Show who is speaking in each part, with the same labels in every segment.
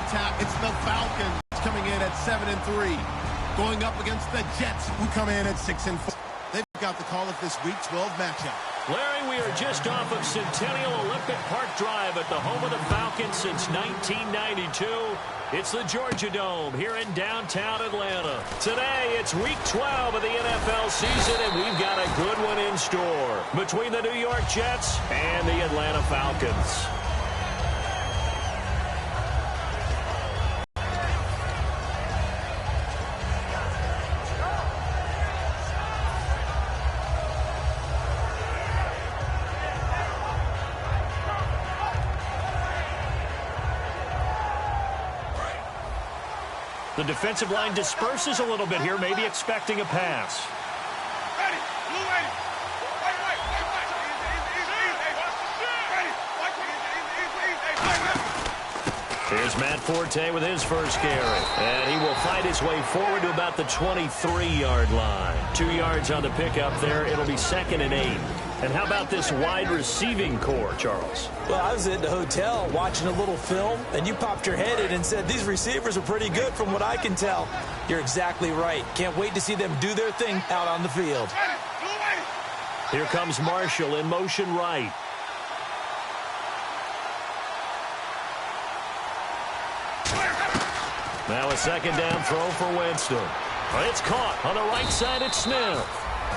Speaker 1: attack. It's the Falcons coming in at 7-3, going up against the Jets, who come in at 6-4. They've got the call of this Week 12 matchup.
Speaker 2: Larry, we are just off of Centennial Olympic Park Drive at the home of the Falcons since 1992. It's the Georgia Dome here in downtown Atlanta. Today, it's Week 12 of the NFL season, and we've got a good one in store between the New York Jets and the Atlanta Falcons. The defensive line disperses a little bit here, maybe expecting a pass. Here's Matt Forte with his first carry. And he will fight his way forward to about the 23-yard line. 2 yards on the pickup there. It'll be 2nd and 8. And how about this wide receiving core, Charles?
Speaker 3: Well, I was at the hotel watching a little film, and you popped your head in and said, these receivers are pretty good from what I can tell. You're exactly right. Can't wait to see them do their thing out on the field.
Speaker 2: Here comes Marshall in motion right. Now a 2nd down throw for Winston. It's caught on the right side. It's Smith.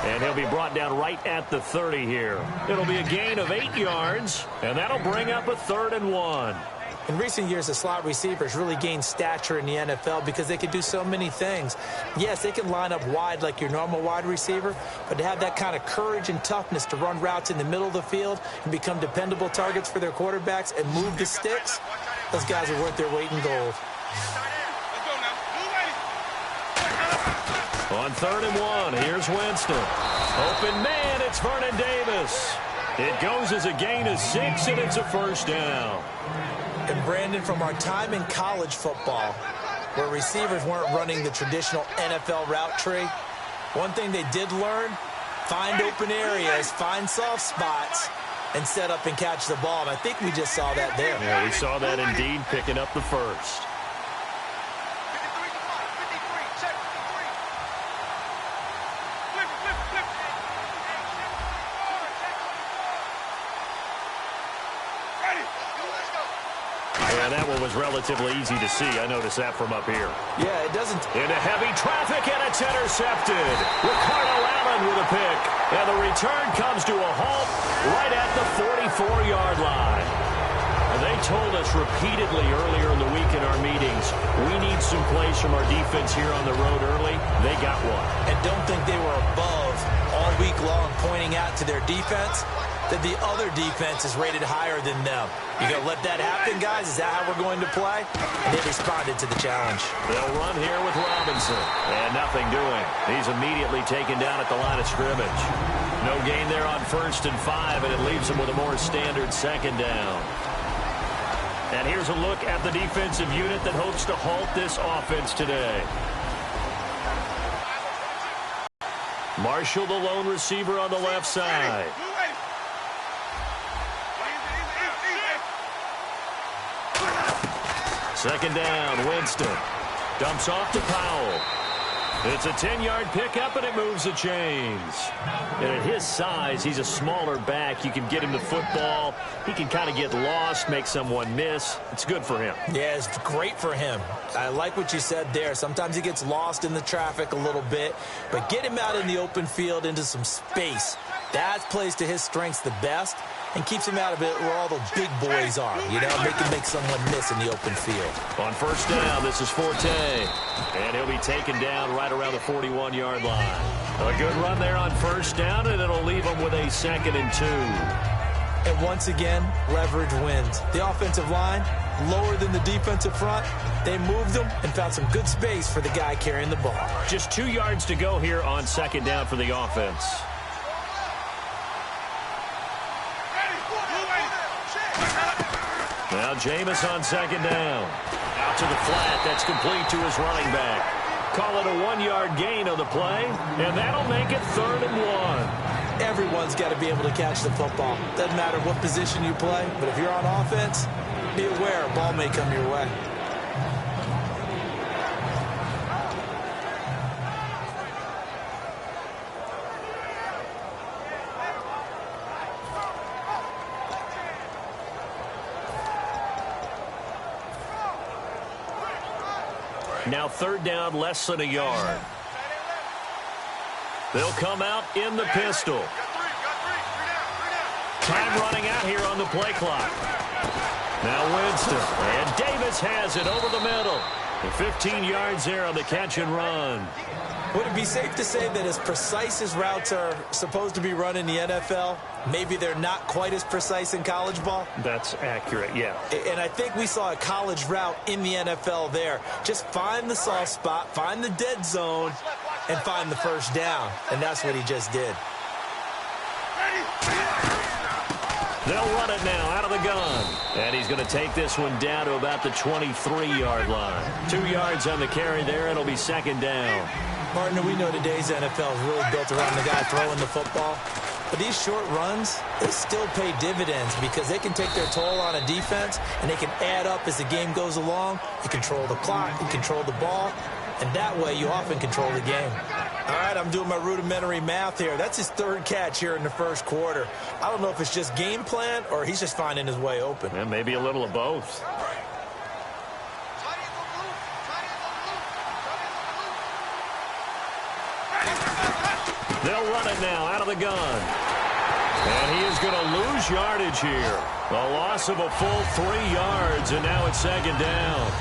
Speaker 2: And he'll be brought down right at the 30 here. It'll be a gain of 8 yards, and that'll bring up a 3rd and 1.
Speaker 3: In recent years, the slot receivers really gained stature in the NFL because they can do so many things. Yes, they can line up wide like your normal wide receiver, but to have that kind of courage and toughness to run routes in the middle of the field and become dependable targets for their quarterbacks and move the sticks, those guys are worth their weight in gold.
Speaker 2: On 3rd and 1, here's Winston. Open man, it's Vernon Davis. It goes as a gain of 6, and it's a 1st down.
Speaker 3: And Brandon, from our time in college football, where receivers weren't running the traditional NFL route tree, one thing they did learn, find open areas, find soft spots, and set up and catch the ball. And I think we just saw that there.
Speaker 2: Yeah, we saw that indeed, picking up the 1st. That one was relatively easy to see. I noticed that from up here.
Speaker 3: Yeah, it doesn't.
Speaker 2: Into heavy traffic, and it's intercepted. Ricardo Allen with a pick. And the return comes to a halt right at the 44-yard line. And they told us repeatedly earlier in the week in our meetings, we need some plays from our defense here on the road early. They got one.
Speaker 3: And don't think they were above all week long pointing out to their defense that the other defense is rated higher than them. You going to let that happen, guys? Is that how we're going to play? And they responded to the challenge.
Speaker 2: They'll run here with Robinson. And nothing doing. He's immediately taken down at the line of scrimmage. No gain there on 1st and 5, and it leaves him with a more standard 2nd down. And here's a look at the defensive unit that hopes to halt this offense today. Marshall, the lone receiver on the left side. 2nd down, Winston. Dumps off to Powell. It's a 10-yard pickup, and it moves the chains. And at his size, he's a smaller back. You can get him the football. He can kind of get lost, make someone miss. It's good for him.
Speaker 3: Yeah, it's great for him. I like what you said there. Sometimes he gets lost in the traffic a little bit, but get him out in the open field into some space. That plays to his strengths the best and keeps him out of it where all the big boys are. You know, make someone miss in the open field.
Speaker 2: On 1st down, this is Forte. And he'll be taken down right around the 41-yard line. A good run there on 1st down, and it'll leave him with a 2nd and 2.
Speaker 3: And once again, leverage wins. The offensive line, lower than the defensive front. They moved them and found some good space for the guy carrying the ball.
Speaker 2: Just 2 yards to go here on 2nd down for the offense. Now Jameis on 2nd down. Out to the flat. That's complete to his running back. Call it a 1-yard gain on the play, and that'll make it 3rd and 1.
Speaker 3: Everyone's got to be able to catch the football. Doesn't matter what position you play, but if you're on offense, be aware a ball may come your way.
Speaker 2: Now third down, less than a yard. They'll come out in the pistol. Time running out here on the play clock. Now Winston. And Davis has it over the middle. And 15 yards there on the catch and run.
Speaker 3: Would it be safe to say that as precise as routes are supposed to be run in the NFL, maybe they're not quite as precise in college ball?
Speaker 2: That's accurate, yeah.
Speaker 3: And I think we saw a college route in the NFL there. Just find the soft spot, find the dead zone, and find the first down. And that's what he just did.
Speaker 2: They'll run it now out of the gun. And he's going to take this one down to about the 23-yard line. 2 yards on the carry there. It'll be second down.
Speaker 3: Partner, we know today's NFL is really built around the guy throwing the football. But these short runs, they still pay dividends because they can take their toll on a defense, and they can add up as the game goes along. You control the clock, you control the ball, and that way you often control the game. All right, I'm doing my rudimentary math here. That's his third catch here in the first quarter. I don't know if it's just game plan or he's just finding his way open.
Speaker 2: And maybe a little of both. They'll run it now out of the gun. And he is going to lose yardage here. A loss of a full 3 yards, and now it's second down.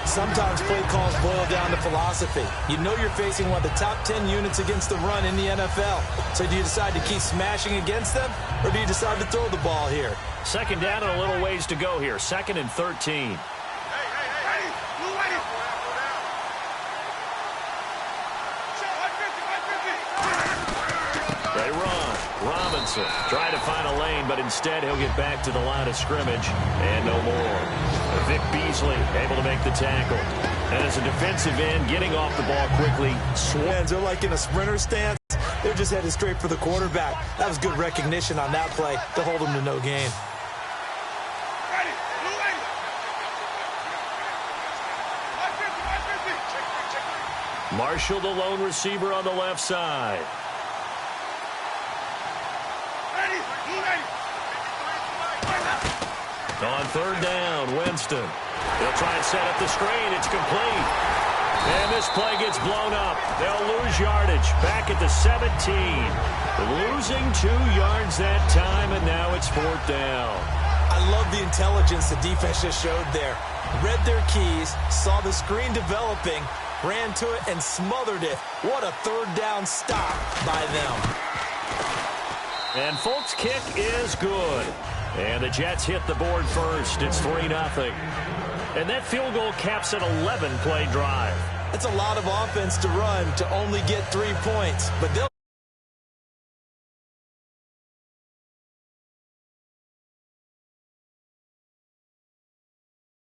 Speaker 3: Sometimes play calls boil down to philosophy. You know you're facing one of the top 10 units against the run in the NFL. So do you decide to keep smashing against them, or do you decide to throw the ball here?
Speaker 2: Second down and a little ways to go here. 2nd and 13. They run. Robinson trying to find a lane, but instead he'll get back to the line of scrimmage and no more. Vic Beasley able to make the tackle. And as a defensive end, getting off the ball quickly.
Speaker 3: They're like in a sprinter stance. They're just headed straight for the quarterback. That was good recognition on that play to hold him to no gain.
Speaker 2: Marshall, the lone receiver on the left side. On third down, Winston. They'll try and set up the screen. It's complete. And this play gets blown up. They'll lose yardage back at the 17. Losing 2 yards that time, and now it's fourth down.
Speaker 3: I love the intelligence the defense just showed there. Read their keys, saw the screen developing, ran to it, and smothered it. What a third down stop by them.
Speaker 2: And Folk's kick is good. And the Jets hit the board first. It's 3-0. And that field goal caps an 11-play drive.
Speaker 3: That's a lot of offense to run to only get 3 points. But they'll